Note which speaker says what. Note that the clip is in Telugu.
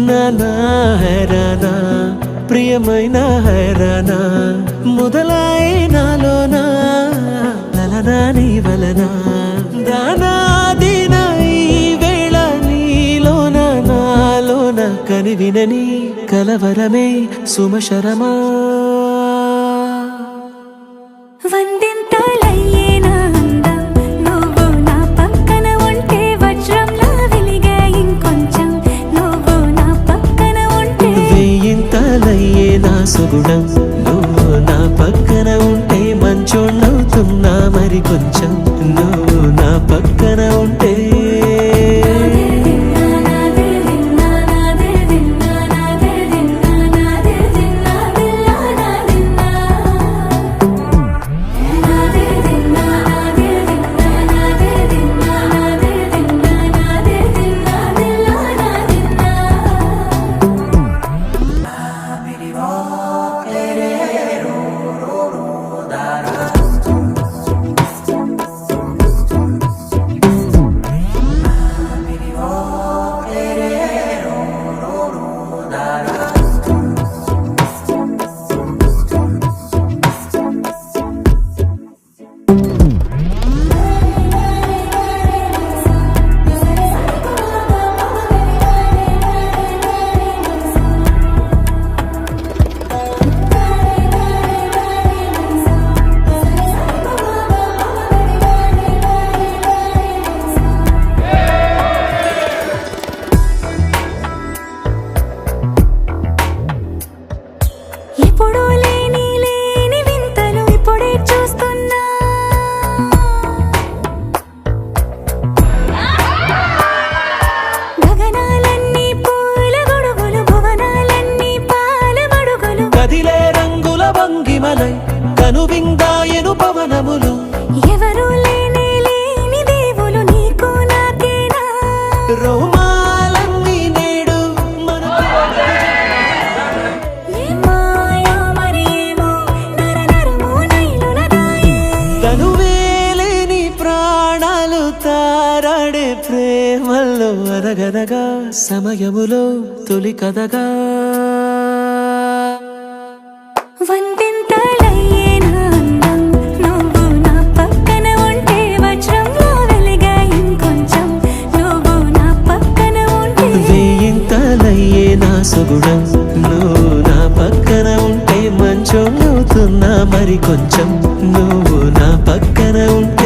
Speaker 1: నానా హైరానా ప్రియమైన హైరానా మొదలాయి నాలోనా లలనా నీ వలన దానా దీనా ఈ వేళ నీలోన నాలోన కనివినని కలవరమే సుమశరమా
Speaker 2: వందింతలయ్యేనా అందం నువ్వు నా పక్కన ఉంటే వజ్రంలా వెలిగే ఇంకొంచెం నువ్వు నా పక్కన ఉంటే
Speaker 1: వేయింతలయ్యేనా సుగుణం నువ్వు నా పక్కన ఉంటే మంచోణ్ణవుతున్నా మరి కొంచెం నువ్వు నా పక్కన ఉంటే
Speaker 2: ఎప్పుడూ లేని వింతలు ఇప్పుడే చూస్తున్నా గగనాలన్నీ పూల గొడుగులు భువనాలన్నీ పాల మడుగులు
Speaker 1: కదిలే రంగుల భంగిమలై కనువిందాయను పవనములు
Speaker 2: ఎవరూ లేని దేవులు నీకు నాకేనా
Speaker 1: రోమాలన్నీ నేడు మన
Speaker 2: మాయా మరేమో నరనరమో నైలున దాయే
Speaker 1: తనువేలేని ప్రాణాలు తారాడే ప్రేమల్లో అదగదగా సమయములో తొలి కథగా
Speaker 2: వందింతలయ్యేనా అందం నువ్వు నా పక్కన ఉంటే వజ్రంలా వెలిగే ఇంకొంచెం నువ్వు నా పక్కన ఉంటే
Speaker 1: వేయింతలయ్యేనా సుగుణం నువ్వు నా పక్కన ఉంటే మంచోణ్ణవుతున్నా మరి కొంచెం నువ్వు నా పక్కన ఉంటే